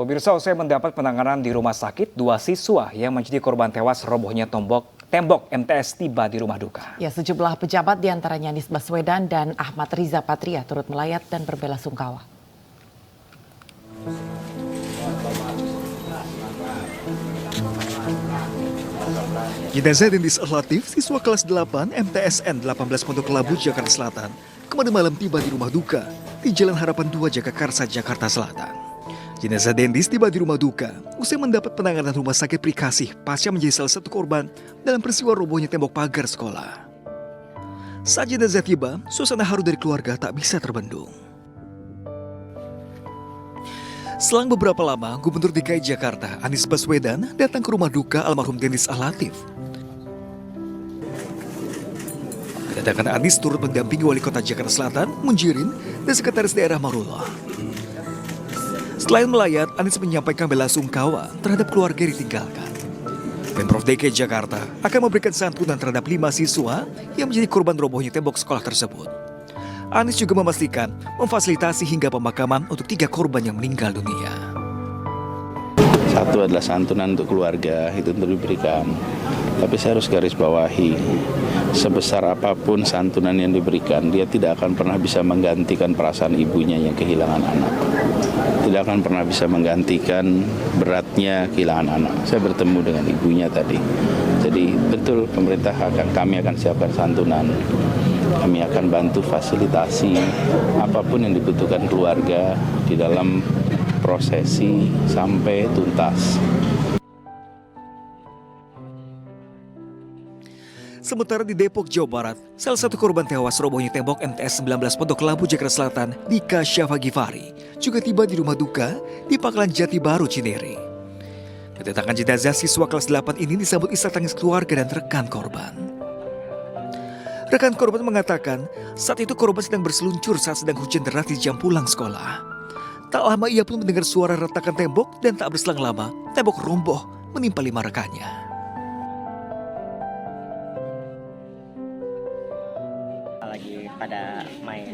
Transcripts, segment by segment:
Pemirsa, usai mendapat penanganan di rumah sakit, 2 siswa yang menjadi korban tewas robohnya tembok MTS tiba di rumah duka. Ya, sejumlah pejabat diantaranya Anies Baswedan dan Ahmad Riza Patria turut melayat dan berbelasungkawa. Jenazah Dendis Latif, siswa kelas 8 MTSN 18 Pondok Labu, Jakarta Selatan, kemarin malam tiba di rumah duka di Jalan Harapan 2, Jagakarsa, Jakarta Selatan. Jenazah Dendis tiba di rumah duka usai mendapat penanganan rumah sakit Prikasih pasca menjadi salah satu korban dalam peristiwa robohnya tembok pagar sekolah. Saat jenazah tiba, suasana haru dari keluarga tak bisa terbendung. Selang beberapa lama, Gubernur DKI Jakarta Anies Baswedan datang ke rumah duka almarhum Dendis Latif. Kedatangan Anies turut mendampingi Wali Kota Jakarta Selatan, Munjirin, dan Sekretaris Daerah Marullah. Selain melayat, Anies menyampaikan belasungkawa terhadap keluarga yang ditinggalkan. Pemprov DKI Jakarta akan memberikan santunan terhadap 5 siswa yang menjadi korban robohnya tembok sekolah tersebut. Anies juga memastikan memfasilitasi hingga pemakaman untuk 3 korban yang meninggal dunia. Satu adalah santunan untuk keluarga, itu tentu diberikan. Tapi saya harus garis bawahi, sebesar apapun santunan yang diberikan, dia tidak akan pernah bisa menggantikan perasaan ibunya yang kehilangan anak. Tidak akan pernah bisa menggantikan beratnya kehilangan anak. Saya bertemu dengan ibunya tadi. Jadi betul kami akan siapkan santunan. Kami akan bantu fasilitasi apapun yang dibutuhkan keluarga di dalam prosesi sampai tuntas. Sementara di Depok, Jawa Barat, salah satu korban tewas robohnya tembok MTS 19 Pondok Labu, Jakarta Selatan, Dika Syafa Gifari, juga tiba di rumah duka di Pangkalan Jati Baru, Cinere. Kedatangan jenazah siswa kelas 8 ini disambut isak tangis keluarga dan rekan korban. Rekan korban mengatakan, saat itu korban sedang berseluncur saat sedang hujan deras di jam pulang sekolah. Tak lama ia pun mendengar suara retakan tembok dan tak berselang lama, tembok roboh menimpa 5 rekannya. Lagi pada main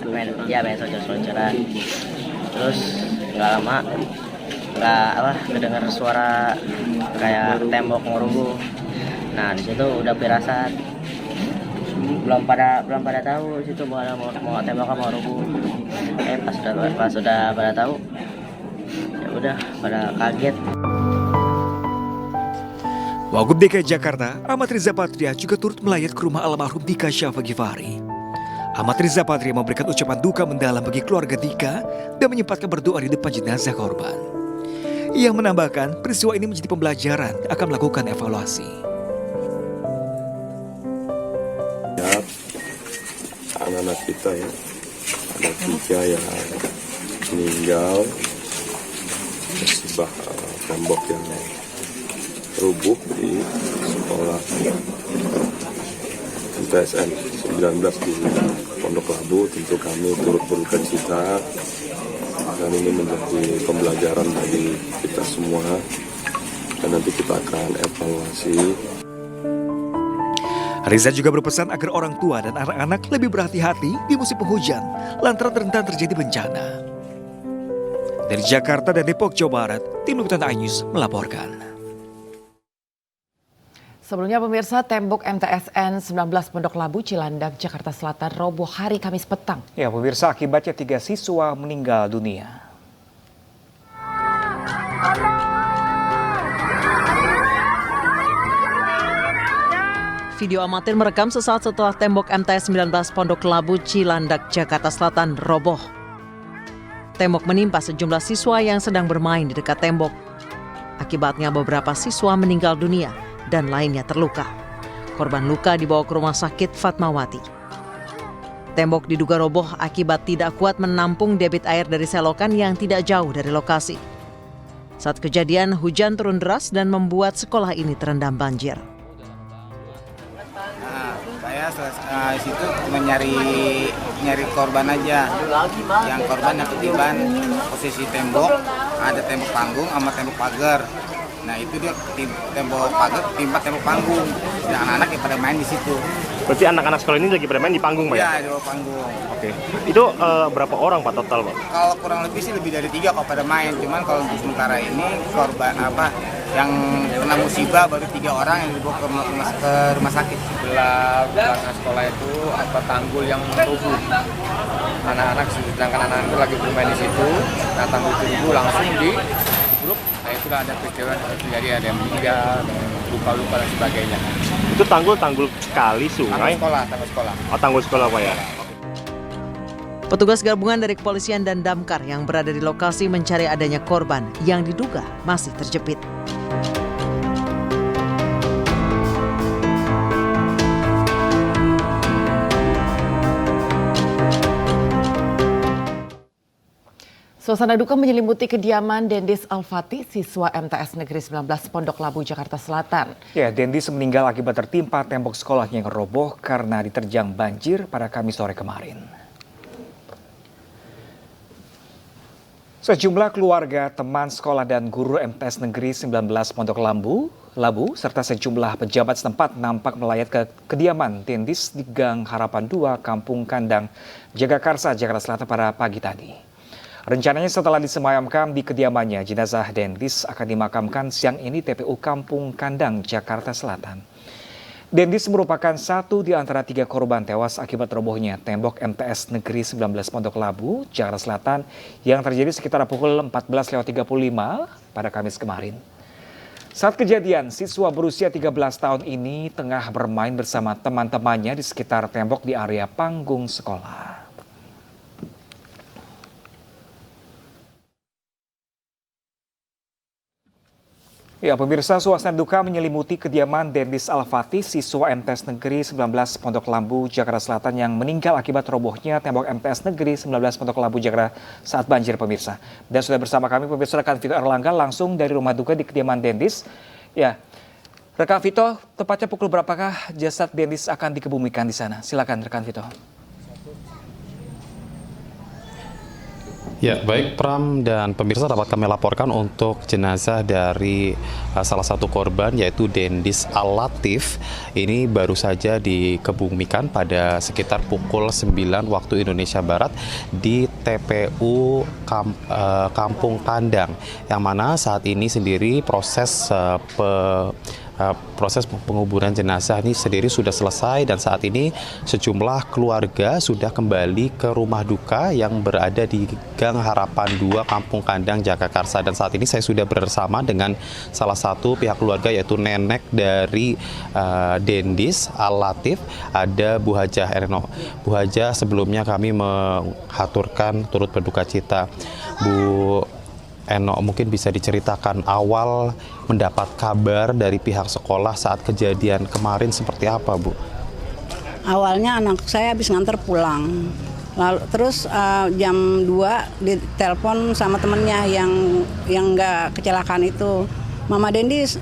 main seloncoran. Terus nggak lama kedengar suara kayak tembok ngerubuh. Nah, di situ udah firasat. Belum pada tahu situ mau temboknya mau rubuh. Pas sudah pada tahu, ya udah pada kaget. Wagub DKI Jakarta, Ahmad Riza Patria juga turut melayat ke rumah almarhum Dika Syafa Gifari. Ahmad Riza Patria memberikan ucapan duka mendalam bagi keluarga Dika dan menyempatkan berdoa di depan jenazah korban. Ia menambahkan peristiwa ini menjadi pembelajaran akan melakukan evaluasi. Anak-anak kita ya, ada 3 yang meninggal musibah tembok yang rubuh di sekolah MTSN 19 di Pondok Labu. Tentu kami turut berduka cita dan ini menjadi pembelajaran bagi kita semua dan nanti kita akan evaluasi. Riza juga berpesan agar orang tua dan anak-anak lebih berhati-hati di musim penghujan lantaran rentan terjadi bencana. Dari Jakarta dan Depok, Jawa Barat, Tim Liputan iNews melaporkan. Sebelumnya pemirsa, tembok MTSN 19 Pondok Labu, Cilandak, Jakarta Selatan roboh hari Kamis petang. Ya pemirsa, akibatnya 3 siswa meninggal dunia. Video amatir merekam sesaat setelah tembok MTS 19 Pondok Labu, Cilandak, Jakarta Selatan roboh. Tembok menimpa sejumlah siswa yang sedang bermain di dekat tembok. Akibatnya beberapa siswa meninggal dunia dan lainnya terluka. Korban luka dibawa ke rumah sakit Fatmawati. Tembok diduga roboh akibat tidak kuat menampung debit air dari selokan yang tidak jauh dari lokasi. Saat kejadian, hujan turun deras dan membuat sekolah ini terendam banjir. Saya situ nyari korban aja. Yang korban yang ketiban posisi tembok, ada tembok panggung sama tembok pagar. Nah itu dia tembok pagar timpa tembok panggung. Dan anak-anak yang pada main di situ. Berarti anak-anak sekolah ini lagi pada main di panggung, Pak? Iya, di bawah panggung. Oke. Itu berapa orang, Pak, total, Pak? Kalau kurang lebih sih lebih dari 3 kalau pada main. Cuman kalau untuk sementara ini korban yang kena musibah baru 3 orang yang dibawa ke rumah sakit. Sebelah belakang sekolah itu tanggul yang rubuh. Anak-anak sedangkan anak-anak itu lagi bermain di situ. Nah, tanggul itu rubuh langsung di grup. Nah, itulah ada peristiwa terjadi, ada yang meninggal, luka-luka dan sebagainya. Itu tanggul kali sungai? Tanggul sekolah. Oh, tanggul sekolah, Pak, ya? Petugas gabungan dari kepolisian dan damkar yang berada di lokasi mencari adanya korban yang diduga masih terjepit. Suasana duka menyelimuti kediaman Dendis Al-Fatih, siswa MTS Negeri 19 Pondok Labu, Jakarta Selatan. Ya, Dendis meninggal akibat tertimpa tembok sekolahnya yang roboh karena diterjang banjir pada Kamis sore kemarin. Sejumlah keluarga, teman sekolah dan guru MTS Negeri 19 Pondok Labu, serta sejumlah pejabat setempat nampak melayat ke kediaman Dendis di Gang Harapan 2, Kampung Kandang, Jagakarsa, Jakarta Selatan pada pagi tadi. Rencananya setelah disemayamkan di kediamannya, jenazah Dendis akan dimakamkan siang ini TPU Kampung Kandang, Jakarta Selatan. Dendis merupakan satu di antara 3 korban tewas akibat robohnya tembok MTS Negeri 19 Pondok Labu, Jakarta Selatan yang terjadi sekitar pukul 14.35 pada Kamis kemarin. Saat kejadian, siswa berusia 13 tahun ini tengah bermain bersama teman-temannya di sekitar tembok di area panggung sekolah. Ya, pemirsa, suasana duka menyelimuti kediaman Dendis Al-Fatih, siswa MTS Negeri 19 Pondok Labu, Jakarta Selatan yang meninggal akibat robohnya tembok MTS Negeri 19 Pondok Labu, Jakarta saat banjir, pemirsa. Dan sudah bersama kami pemirsa rekan Vito Erlangga langsung dari rumah duka di kediaman Dendis. Ya, rekan Vito, tepatnya pukul berapakah jasad Dendis akan dikebumikan di sana? Silakan rekan Vito. Ya, baik Pram dan pemirsa, dapat kami laporkan untuk jenazah dari salah satu korban yaitu Dendis Al-Latif. Ini baru saja dikebumikan pada sekitar pukul 9 waktu Indonesia Barat di TPU Kampung Kandang, yang mana saat ini sendiri proses penguburan jenazah ini sendiri sudah selesai, dan saat ini sejumlah keluarga sudah kembali ke rumah duka yang berada di Gang Harapan 2 Kampung Kandang, Jagakarsa. Dan saat ini saya sudah bersama dengan salah satu pihak keluarga yaitu nenek dari Dendis Al-Latif, ada Bu Hajah Erno. Bu Hajah, sebelumnya kami mengaturkan turut berduka cita. Bu Eno, mungkin bisa diceritakan awal mendapat kabar dari pihak sekolah saat kejadian kemarin seperti apa, Bu? Awalnya anak saya habis nganter pulang. Lalu terus jam 2 ditelepon sama temennya yang nggak kecelakaan itu. Mama Dendis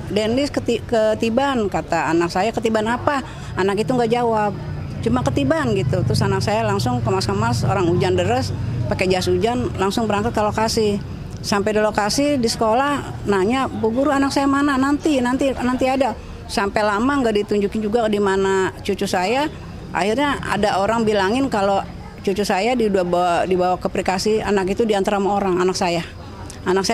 ketiban, kata anak saya. Ketiban apa? Anak itu nggak jawab. Cuma ketiban gitu. Terus anak saya langsung kemas-kemas, orang hujan deras, pakai jas hujan, langsung berangkat ke lokasi. Sampai di lokasi di sekolah nanya, Bu Guru anak saya mana? Nanti ada. Sampai lama nggak ditunjukin juga di mana cucu saya. Akhirnya ada orang bilangin kalau cucu saya dibawa ke Prikasi, anak itu diantar sama orang, anak saya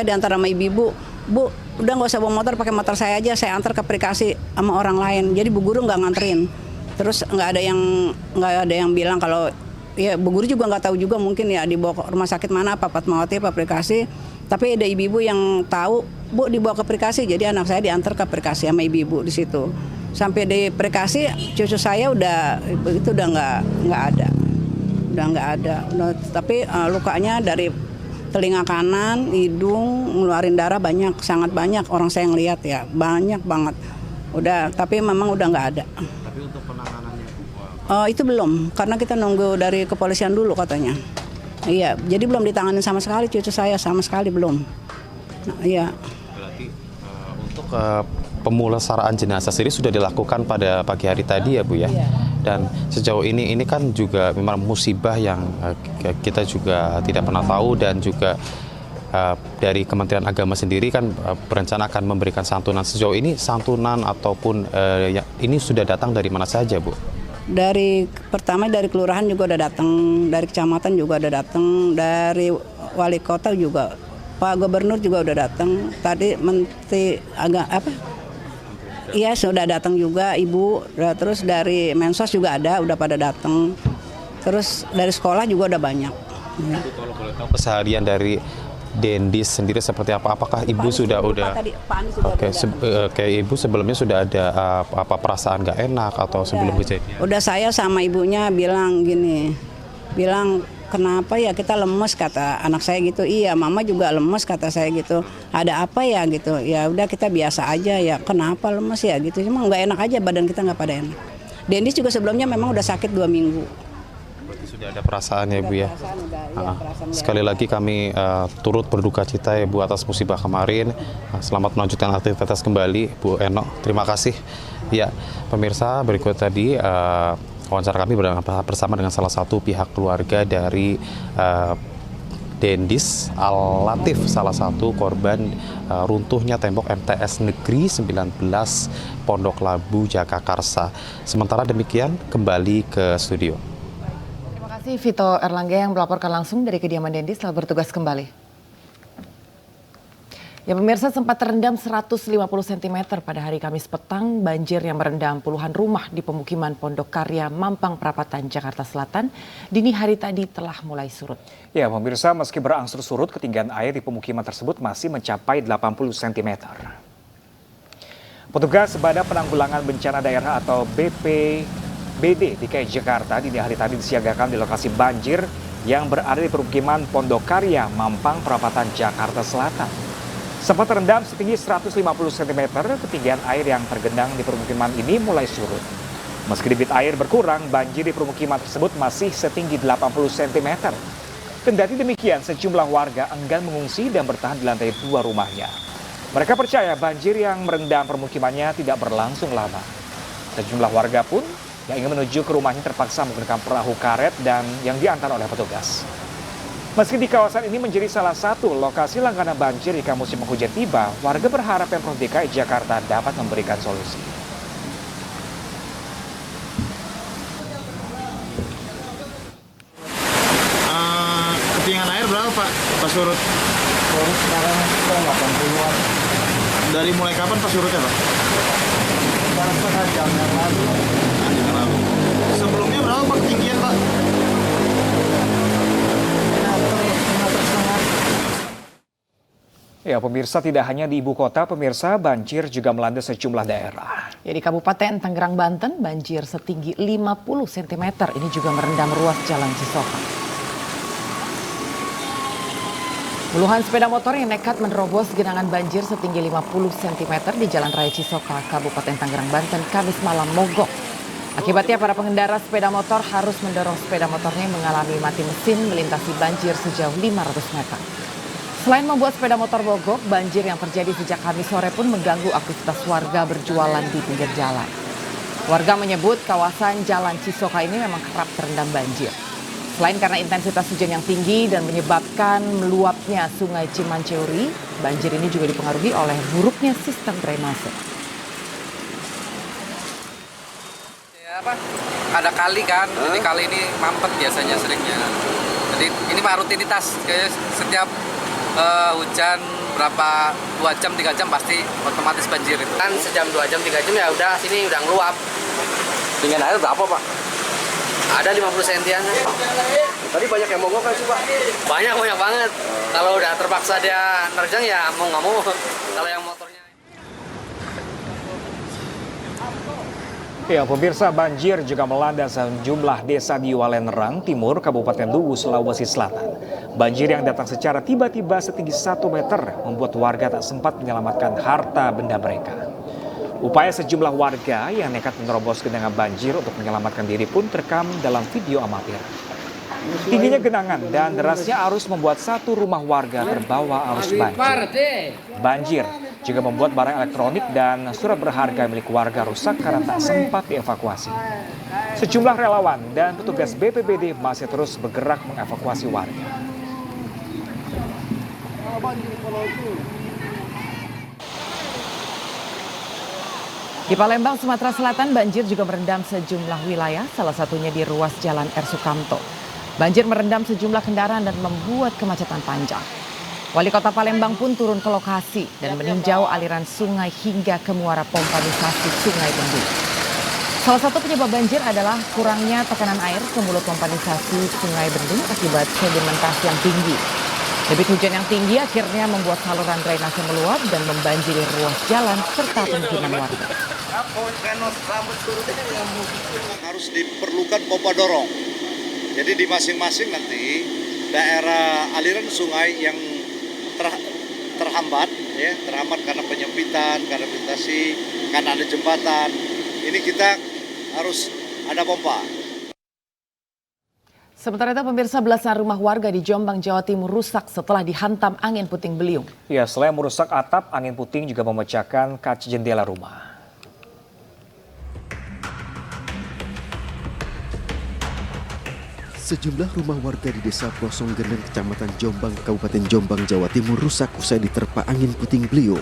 diantar sama ibu-ibu. Bu, udah nggak usah bawa motor, pakai motor saya aja, saya antar ke Prikasi sama orang lain. Jadi Bu Guru nggak nganterin. Terus nggak ada yang bilang kalau ya Bu Guru juga nggak tahu juga, mungkin ya dibawa ke rumah sakit mana, apa Fatmawati, apa Prikasi. Tapi ada ibu-ibu yang tahu, Bu dibawa ke Prikasi, jadi anak saya diantar ke Prikasi sama ibu-ibu di situ. Sampai di Prikasi, cucu saya udah nggak ada. Tapi lukanya dari telinga kanan, hidung, ngeluarin darah banyak, sangat banyak. Orang saya ngelihat ya, banyak banget. Udah, tapi memang udah nggak ada. Tapi untuk penanganannya, itu belum, karena kita nunggu dari kepolisian dulu katanya. Iya, jadi belum ditanganin sama sekali cucu saya, sama sekali belum. Nah, iya. Berarti untuk pemulasaraan jenazah sendiri sudah dilakukan pada pagi hari tadi ya Bu ya. Iya. Dan sejauh ini kan juga memang musibah yang kita juga tidak pernah tahu, dan juga dari Kementerian Agama sendiri kan berencana akan memberikan santunan. Sejauh ini santunan ataupun ini sudah datang dari mana saja, Bu? Pertama dari kelurahan juga udah datang, dari kecamatan juga udah datang, dari wali kota juga, Pak Gubernur juga udah datang. Tadi Menteri Iya sudah datang juga Ibu. Terus dari Mensos juga ada, udah pada datang. Terus dari sekolah juga udah banyak. Kalau boleh tahu keseharian dari Dendis sendiri seperti apa? Apakah Ibu sudah kayak Ibu sebelumnya sudah ada perasaan nggak enak atau sebelum kejadian? Udah saya sama ibunya bilang kenapa ya kita lemes, kata anak saya gitu. Iya, mama juga lemes, kata saya gitu. Ada apa ya gitu? Ya udah kita biasa aja ya. Kenapa lemes ya gitu? Cuma nggak enak aja, badan kita nggak pada enak. Dendis juga sebelumnya memang udah sakit 2 minggu. Berarti sudah ada perasaan ya, Bu ya. Sekali lagi kami turut berduka cita ya, Bu, atas musibah kemarin. Selamat melanjutkan aktivitas kembali, Bu Eno. Terima kasih. Ya, pemirsa, berikut tadi wawancara kami bersama dengan salah satu pihak keluarga dari Dendis Al-Latif, salah satu korban runtuhnya tembok MTS Negeri 19 Pondok Labu, Jagakarsa. Sementara demikian, kembali ke studio. Terima kasih Vito Erlangga yang melaporkan langsung dari kediaman Dendis. Selamat bertugas kembali. Ya, pemirsa, sempat terendam 150 cm pada hari Kamis petang. Banjir yang merendam puluhan rumah di pemukiman Pondok Karya, Mampang Perapatan, Jakarta Selatan dini hari tadi telah mulai surut. Ya, pemirsa, meski berangsur surut, ketinggian air di pemukiman tersebut masih mencapai 80 cm. Petugas Badan Penanggulangan Bencana Daerah atau BPBD DKI Jakarta dini hari tadi disiagakan di lokasi banjir yang berada di pemukiman Pondok Karya, Mampang Perapatan, Jakarta Selatan. Sempat terendam setinggi 150 cm, ketinggian air yang tergenang di permukiman ini mulai surut. Meski debit air berkurang, banjir di permukiman tersebut masih setinggi 80 cm. Kendati demikian, sejumlah warga enggan mengungsi dan bertahan di lantai 2 rumahnya. Mereka percaya banjir yang merendam permukimannya tidak berlangsung lama. Sejumlah warga pun yang ingin menuju ke rumahnya terpaksa menggunakan perahu karet dan yang diantar oleh petugas. Meski di kawasan ini menjadi salah satu lokasi langganan banjir jika musim penghujan tiba, warga berharap Pemprov DKI Jakarta dapat memberikan solusi. Ketinggian air berapa, Pak, pas surut? Surut sekarang 80-an. Dari mulai kapan pas surutnya, Pak? Sekarang jam yang lalu. Sebelumnya berapa, Pak, ketinggian, Pak? Ya, pemirsa, tidak hanya di ibu kota, pemirsa, banjir juga melanda sejumlah daerah. Ya, di Kabupaten Tangerang, Banten, banjir setinggi 50 cm. Ini juga merendam ruas Jalan Cisoka. Puluhan sepeda motor yang nekat menerobos genangan banjir setinggi 50 cm di Jalan Raya Cisoka, Kabupaten Tangerang, Banten, Kamis malam mogok. Akibatnya para pengendara sepeda motor harus mendorong sepeda motornya yang mengalami mati mesin melintasi banjir sejauh 500 meter. Selain membuat sepeda motor mogok, banjir yang terjadi sejak Kamis sore pun mengganggu aktivitas warga berjualan di pinggir jalan. Warga menyebut kawasan Jalan Cisoka ini memang kerap terendam banjir. Selain karena intensitas hujan yang tinggi dan menyebabkan meluapnya Sungai Cimanceuri, banjir ini juga dipengaruhi oleh buruknya sistem drainase. Ada kali kan, jadi kali ini mampet biasanya seringnya. Jadi ini mah rutinitas, kayak setiap hujan berapa 2 jam 3 jam pasti otomatis banjir itu. Kan sejam 2 jam 3 jam ya udah sini udah ngeluap. Ketinggian air berapa, Pak? Ada 50 sentian. Tadi banyak yang mogok kan sih, Pak? Banyak banget. Kalau udah terpaksa dia nerjang ya mau nggak mau. Kalau yang motornya. Ya, pemirsa, banjir juga melanda sejumlah desa di Walenrang Timur, Kabupaten Luwu, Sulawesi Selatan. Banjir yang datang secara tiba-tiba setinggi 1 meter membuat warga tak sempat menyelamatkan harta benda mereka. Upaya sejumlah warga yang nekat menerobos genangan banjir untuk menyelamatkan diri pun terekam dalam video amatir. Tingginya genangan dan derasnya arus membuat satu rumah warga terbawa arus banjir. Banjir juga membuat barang elektronik dan surat berharga milik warga rusak karena tak sempat dievakuasi. Sejumlah relawan dan petugas BPBD masih terus bergerak mengevakuasi warga. Di Palembang, Sumatera Selatan, banjir juga merendam sejumlah wilayah, salah satunya di ruas Jalan R. Sukamto. Banjir merendam sejumlah kendaraan dan membuat kemacetan panjang. Wali Kota Palembang pun turun ke lokasi dan meninjau aliran sungai hingga ke muara pompanisasi Sungai Bendung. Salah satu penyebab banjir adalah kurangnya tekanan air ke mulut pompanisasi Sungai Bendung akibat sedimentasi yang tinggi. Debit hujan yang tinggi akhirnya membuat saluran drainase meluap dan membanjiri ruas jalan serta pemukiman warga. Harus diperlukan pompa dorong. Jadi di masing-masing nanti daerah aliran sungai yang terhambat karena penyempitan, karena vegetasi, karena ada jembatan. Ini kita harus ada pompa. Sementara itu pemirsa, belasan rumah warga di Jombang, Jawa Timur rusak setelah dihantam angin puting beliung. Ya, selain merusak atap, angin puting juga memecahkan kaca jendela rumah. Sejumlah rumah warga di Desa Plosong Geneng, Kecamatan Jombang, Kabupaten Jombang, Jawa Timur rusak usai diterpa angin puting beliung.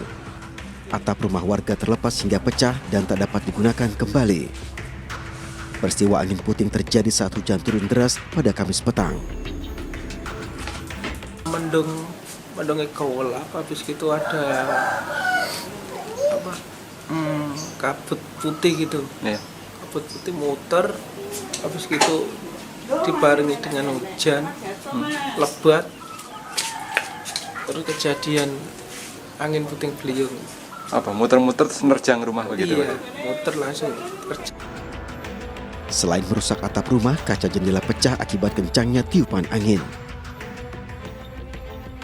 Atap rumah warga terlepas hingga pecah dan tak dapat digunakan kembali. Peristiwa angin puting terjadi saat hujan turun deras pada Kamis petang. Mendongnya kaulap, habis gitu ada kabut putih gitu. Yeah. Kabut putih muter, habis gitu dibarengi dengan hujan lebat, terus kejadian angin puting beliung. Apa muter-muter menerjang rumah begitu? Iya, muter langsung terjang. Selain merusak atap rumah, kaca jendela pecah akibat kencangnya tiupan angin.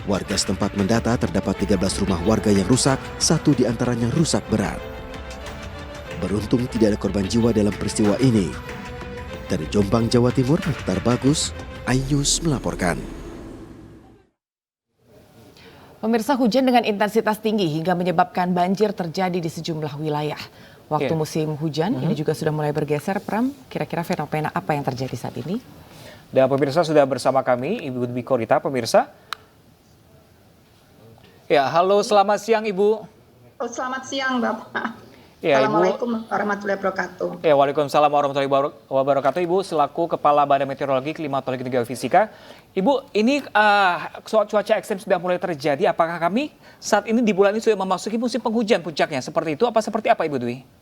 Warga setempat mendata terdapat 13 rumah warga yang rusak, 1 diantaranya rusak berat. Beruntung tidak ada korban jiwa dalam peristiwa ini. Dari Jombang, Jawa Timur, Mukhtar Bagus, iNews melaporkan. Pemirsa, hujan dengan intensitas tinggi hingga menyebabkan banjir terjadi di sejumlah wilayah. Waktu musim hujan ini juga sudah mulai bergeser, Pram. Kira-kira fenomena apa yang terjadi saat ini? Dan pemirsa sudah bersama kami, Ibu Dwi Korita, pemirsa. Ya, halo, selamat siang Ibu. Oh, selamat siang Bapak. Ya, Assalamualaikum warahmatullahi wabarakatuh. Ya, waalaikumsalam warahmatullahi wabarakatuh. Ibu selaku Kepala Badan Meteorologi, Klimatologi, dan Geofisika. Ibu, ini cuaca ekstrem sudah mulai terjadi. Apakah kami saat ini di bulan ini sudah memasuki musim penghujan puncaknya? Seperti itu, seperti apa Ibu Dwi?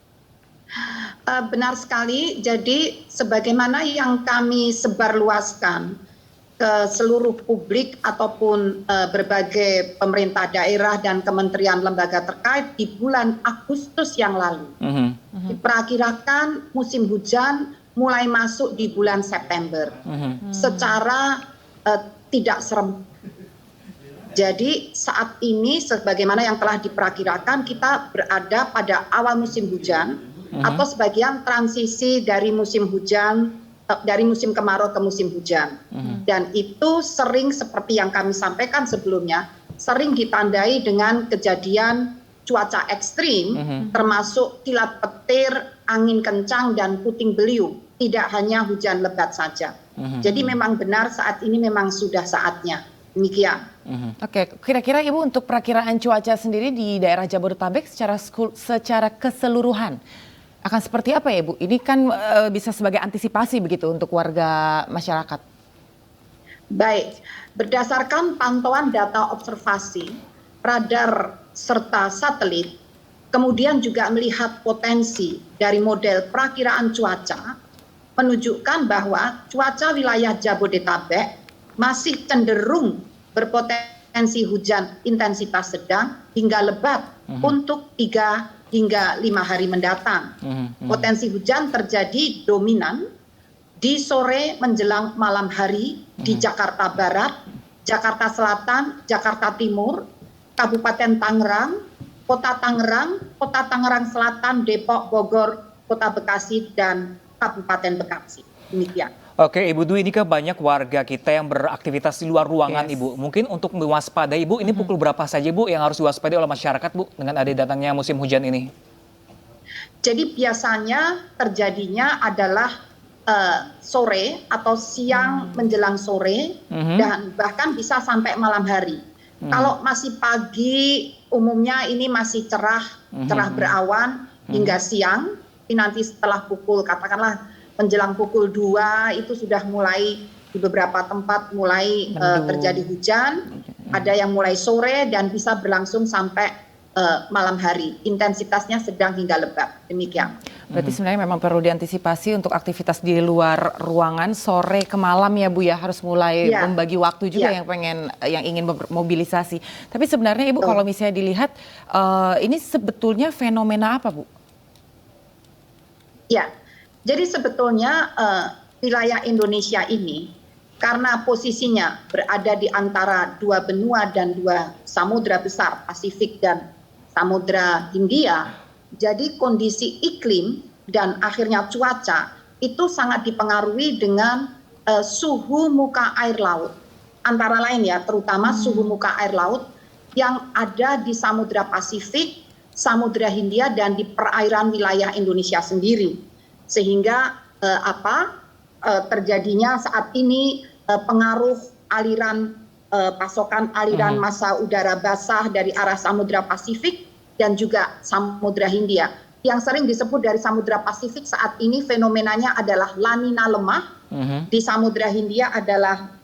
Benar sekali. Jadi sebagaimana yang kami sebarluaskan ke seluruh publik ataupun berbagai pemerintah daerah dan kementerian lembaga terkait di bulan Agustus yang lalu. Diperkirakan musim hujan mulai masuk di bulan September secara tidak serem. Jadi saat ini sebagaimana yang telah diperkirakan kita berada pada awal musim hujan atau sebagian transisi dari musim hujan, dari musim kemarau ke musim hujan. Dan itu sering seperti yang kami sampaikan sebelumnya, sering ditandai dengan kejadian cuaca ekstrim, termasuk kilat petir, angin kencang, dan puting beliung. Tidak hanya hujan lebat saja. Jadi memang benar saat ini memang sudah saatnya. Demikian. Oke, kira-kira Ibu untuk perakiraan cuaca sendiri di daerah Jabodetabek secara keseluruhan akan seperti apa ya, Bu? Ini kan bisa sebagai antisipasi begitu untuk warga masyarakat. Baik, berdasarkan pantauan data observasi, radar serta satelit, kemudian juga melihat potensi dari model perakiraan cuaca, menunjukkan bahwa cuaca wilayah Jabodetabek masih cenderung berpotensi hujan intensitas sedang hingga lebat untuk 3 hingga 5 hari mendatang. Potensi hujan terjadi dominan di sore menjelang malam hari di Jakarta Barat, Jakarta Selatan, Jakarta Timur, Kabupaten Tangerang, Kota Tangerang Selatan, Depok, Bogor, Kota Bekasi, dan Kabupaten Bekasi. Demikian. Oke, Ibu Dwi, ini kan banyak warga kita yang beraktivitas di luar ruangan, Ibu. Mungkin untuk mewaspadai, Ibu, ini pukul berapa saja, Bu, yang harus diwaspadai oleh masyarakat, Bu, dengan ada datangnya musim hujan ini? Jadi biasanya terjadinya adalah sore atau siang menjelang sore, dan bahkan bisa sampai malam hari. Kalau masih pagi, umumnya ini masih cerah berawan hingga siang. Tapi nanti setelah pukul, katakanlah menjelang pukul 2 itu sudah mulai di beberapa tempat mulai terjadi hujan. Ada yang mulai sore dan bisa berlangsung sampai malam hari. Intensitasnya sedang hingga lebat. Demikian. Berarti sebenarnya memang perlu diantisipasi untuk aktivitas di luar ruangan sore ke malam ya Bu ya, harus mulai membagi waktu juga yang ingin mobilisasi. Tapi sebenarnya Ibu kalau misalnya dilihat ini sebetulnya fenomena apa Bu? Ya, jadi sebetulnya wilayah Indonesia ini karena posisinya berada di antara dua benua dan dua samudra besar, Pasifik dan Samudra Hindia. Jadi kondisi iklim dan akhirnya cuaca itu sangat dipengaruhi dengan suhu muka air laut. Antara lain ya, terutama suhu muka air laut yang ada di Samudra Pasifik, Samudra Hindia dan di perairan wilayah Indonesia sendiri. Sehingga terjadinya saat ini pengaruh aliran pasokan aliran massa udara basah dari arah Samudra Pasifik dan juga Samudra Hindia. Yang sering disebut dari Samudra Pasifik saat ini fenomenanya adalah La Nina lemah. Di Samudra Hindia adalah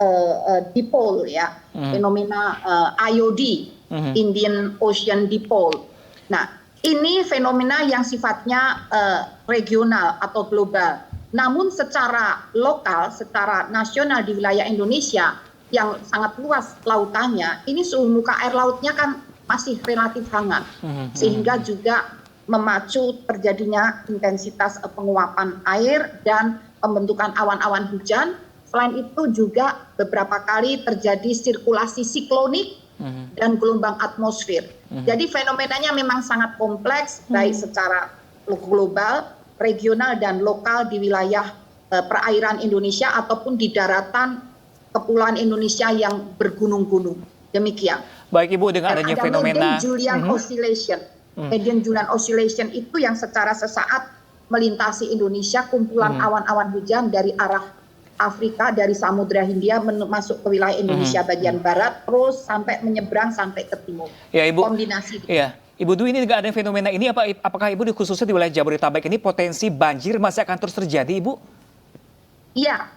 dipole ya, fenomena IOD, Indian Ocean Dipole. Nah, ini fenomena yang sifatnya regional atau global. Namun secara lokal, secara nasional di wilayah Indonesia yang sangat luas lautannya, ini suhu muka air lautnya kan masih relatif hangat, sehingga juga memacu terjadinya intensitas penguapan air dan pembentukan awan-awan hujan. Selain itu juga beberapa kali terjadi sirkulasi siklonik dan gelombang atmosfer. Jadi fenomenanya memang sangat kompleks, baik secara global, regional dan lokal di wilayah perairan Indonesia ataupun di daratan kepulauan Indonesia yang bergunung-gunung. Demikian. Baik Ibu, dengan adanya fenomena Median Oscillation. Median Julian Oscillation itu yang secara sesaat melintasi Indonesia, kumpulan awan-awan hujan dari arah Afrika, dari Samudra Hindia masuk ke wilayah Indonesia bagian barat, terus sampai menyeberang sampai ke timur. Ya Ibu. Kombinasi. Iya. Ibu Dwi, ini dengan adanya fenomena ini apakah Ibu khususnya di wilayah Jabodetabek ini potensi banjir masih akan terus terjadi Ibu? Iya.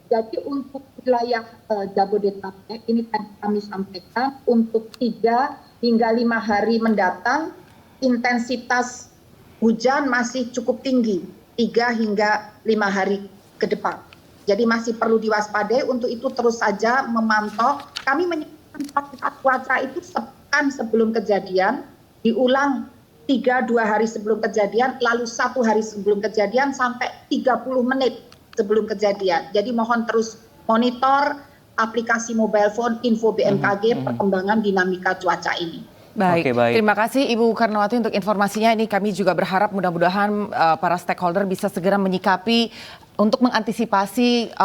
Jadi untuk wilayah Jabodetabek ini kami sampaikan untuk 3 hingga 5 hari mendatang intensitas hujan masih cukup tinggi 3 hingga 5 hari ke depan. Jadi masih perlu diwaspadai, untuk itu terus saja memantau. Kami menyebutkan cuaca itu sepekan sebelum kejadian, diulang 2 hari sebelum kejadian, lalu 1 hari sebelum kejadian sampai 30 menit sebelum kejadian. Jadi mohon terus monitor aplikasi mobile phone info BMKG perkembangan dinamika cuaca ini. Baik. Terima kasih Ibu Karnawati untuk informasinya. Ini kami juga berharap mudah-mudahan para stakeholder bisa segera menyikapi untuk mengantisipasi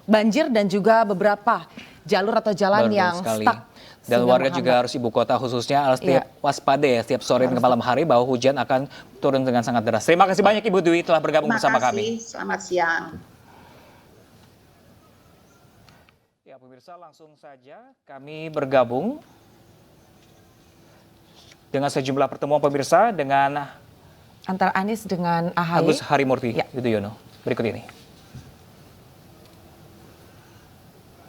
banjir dan juga beberapa jalur atau jalan yang stuck. Dan warga juga harus ibu kota khususnya harus waspada ya setiap sore dan malam hari bahwa hujan akan turun dengan sangat deras. Terima kasih banyak Ibu Dwi telah bergabung bersama kami. Selamat siang. Ya pemirsa, langsung saja kami bergabung dengan sejumlah pertemuan pemirsa dengan antara Anies dengan AHY. Agus Harimurti Yudhoyono. Berikut ini.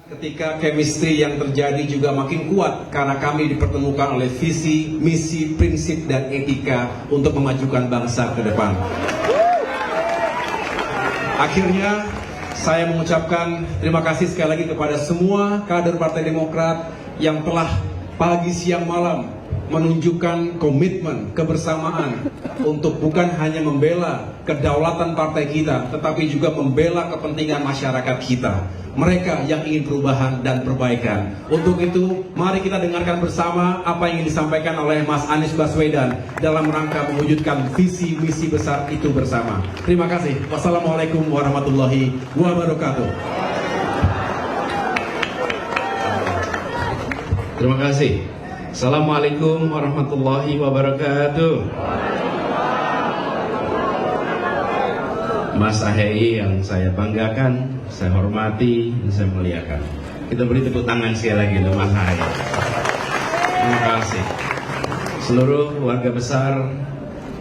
Ketika chemistry yang terjadi juga makin kuat karena kami dipertemukan oleh visi, misi, prinsip, dan etika untuk memajukan bangsa ke depan. Akhirnya saya mengucapkan terima kasih sekali lagi kepada semua kader Partai Demokrat yang telah pagi siang malam menunjukkan komitmen, kebersamaan untuk bukan hanya membela kedaulatan partai kita, tetapi juga membela kepentingan masyarakat kita. Mereka yang ingin perubahan dan perbaikan. Untuk itu, mari kita dengarkan bersama apa yang ingin disampaikan oleh Mas Anies Baswedan dalam rangka mewujudkan visi misi besar itu bersama. Terima kasih. Wassalamualaikum warahmatullahi wabarakatuh. Terima kasih. Assalamualaikum warahmatullahi wabarakatuh. Mas AHY yang saya banggakan, saya hormati, dan saya muliakan. Kita beri tepuk tangan sekali lagi untuk Mas Ahaye. Terima kasih. Seluruh keluarga besar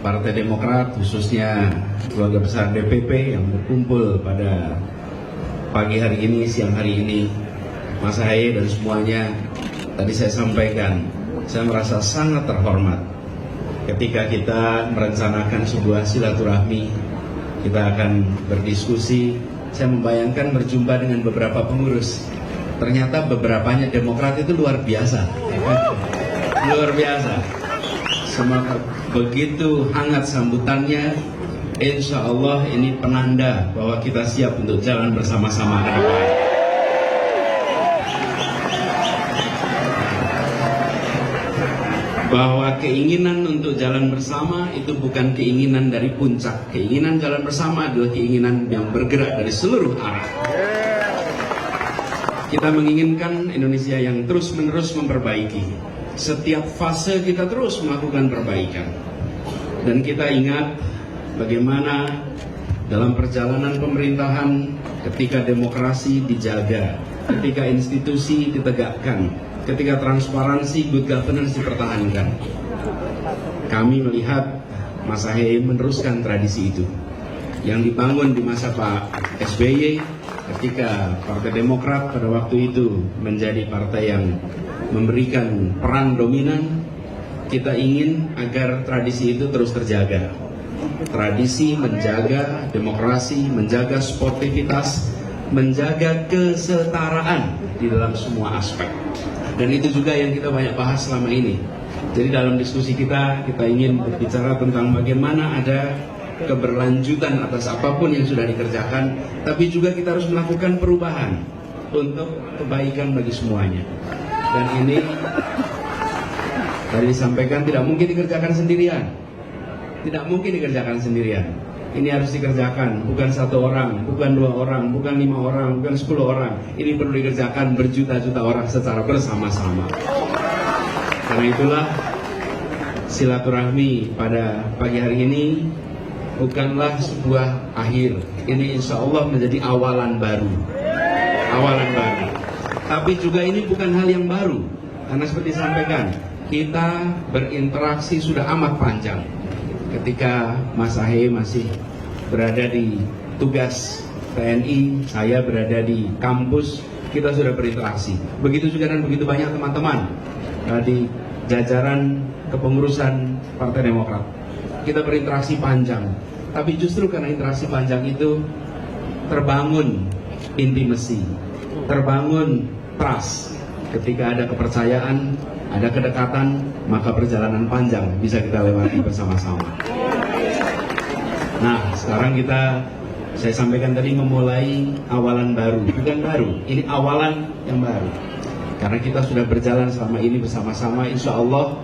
Partai Demokrat, khususnya keluarga besar DPP yang berkumpul pada pagi hari ini, siang hari ini, Mas Ahaye dan semuanya, tadi saya sampaikan, saya merasa sangat terhormat ketika kita merencanakan sebuah silaturahmi, kita akan berdiskusi. Saya membayangkan berjumpa dengan beberapa pengurus. Ternyata beberapanya Demokrat itu luar biasa, luar biasa. Semangat begitu hangat sambutannya. Insya Allah ini penanda bahwa kita siap untuk jalan bersama-sama ke depan. Bahwa keinginan untuk jalan bersama itu bukan keinginan dari puncak. Keinginan jalan bersama adalah keinginan yang bergerak dari seluruh arah. Kita menginginkan Indonesia yang terus-menerus memperbaiki. Setiap fase kita terus melakukan perbaikan. Dan kita ingat bagaimana dalam perjalanan pemerintahan ketika demokrasi dijaga, ketika institusi ditegakkan, ketika transparansi, good governance dipertahankan. Kami melihat Mas Ahaye meneruskan tradisi itu yang dibangun di masa Pak SBY ketika Partai Demokrat pada waktu itu menjadi partai yang memberikan peran dominan. Kita ingin agar tradisi itu terus terjaga. Tradisi menjaga demokrasi, menjaga sportivitas, menjaga kesetaraan di dalam semua aspek. Dan itu juga yang kita banyak bahas selama ini. Jadi dalam diskusi kita ingin berbicara tentang bagaimana ada keberlanjutan atas apapun yang sudah dikerjakan, tapi juga kita harus melakukan perubahan untuk kebaikan bagi semuanya. Dan ini tadi disampaikan tidak mungkin dikerjakan sendirian. Tidak mungkin dikerjakan sendirian. Ini harus dikerjakan bukan 1 orang, bukan 2 orang, bukan 5 orang, bukan 10 orang. Ini perlu dikerjakan berjuta-juta orang secara bersama-sama. Karena itulah silaturahmi pada pagi hari ini bukanlah sebuah akhir. Ini insya Allah menjadi awalan baru. Awalan baru. Tapi juga ini bukan hal yang baru. Karena seperti disampaikan, kita berinteraksi sudah amat panjang. Ketika Mas Ahaye masih berada di tugas TNI, saya berada di kampus, kita sudah berinteraksi. Begitu juga dan begitu banyak teman-teman di jajaran kepengurusan Partai Demokrat. Kita berinteraksi panjang. Tapi justru karena interaksi panjang itu terbangun intimasi, terbangun trust. Ketika ada kepercayaan, ada kedekatan, maka perjalanan panjang bisa kita lewati bersama-sama. Nah, sekarang saya sampaikan tadi memulai awalan baru. Bukan baru, ini awalan yang baru. Karena kita sudah berjalan selama ini bersama-sama, insya Allah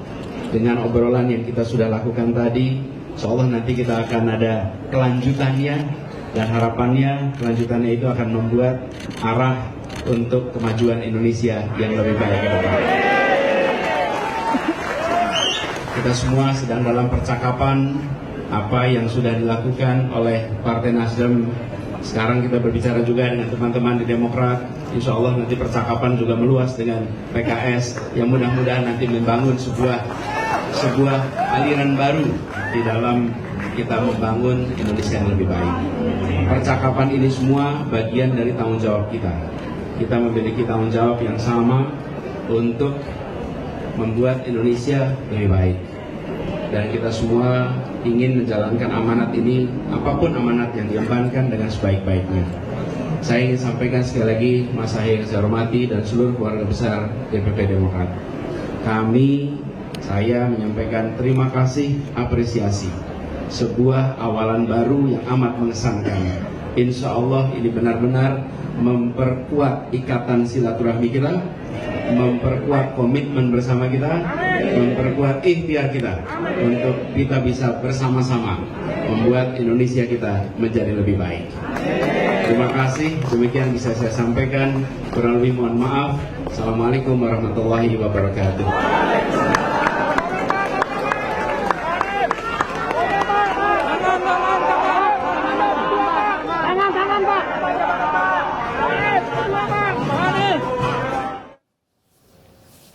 dengan obrolan yang kita sudah lakukan tadi, insya Allah nanti kita akan ada kelanjutannya. Dan harapannya kelanjutannya itu akan membuat arah untuk kemajuan Indonesia yang lebih baik ke depan. Kita semua sedang dalam percakapan apa yang sudah dilakukan oleh Partai Nasdem. Sekarang kita berbicara juga dengan teman-teman di Demokrat. Insya Allah nanti percakapan juga meluas dengan PKS yang mudah-mudahan nanti membangun sebuah aliran baru di dalam kita membangun Indonesia yang lebih baik. Percakapan ini semua bagian dari tanggung jawab kita. Kita memiliki tanggung jawab yang sama untuk membuat Indonesia lebih baik. Dan kita semua ingin menjalankan amanat ini, apapun amanat yang diembankan dengan sebaik-baiknya. Saya ingin sampaikan sekali lagi, Mas Ahaye yang saya hormati dan seluruh keluarga besar DPP Demokrat. Saya menyampaikan terima kasih, apresiasi. Sebuah awalan baru yang amat mengesankan. Insya Allah ini benar-benar memperkuat ikatan silaturahmi kita, memperkuat komitmen bersama kita, memperkuat ikhtiar kita untuk kita bisa bersama-sama membuat Indonesia kita menjadi lebih baik. Terima kasih, demikian bisa saya sampaikan. Kurang lebih mohon maaf. Assalamualaikum warahmatullahi wabarakatuh.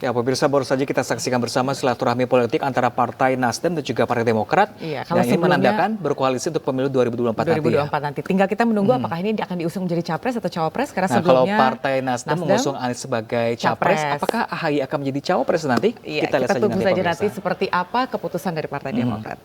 Ya, pemirsa, baru saja kita saksikan bersama silaturahmi politik antara Partai Nasdem dan juga Partai Demokrat. Iya, kalau yang ini sebelumnya menandakan berkoalisi untuk pemilu 2024 nanti. Tinggal kita menunggu apakah ini akan diusung menjadi capres atau cawapres, karena Nah, kalau sebelumnya Partai Nasdem mengusung Anies sebagai capres, apakah AHY akan menjadi cawapres nanti? Iya, kita lihat tunggu saja pemirsa. nanti seperti apa keputusan dari Partai Demokrat.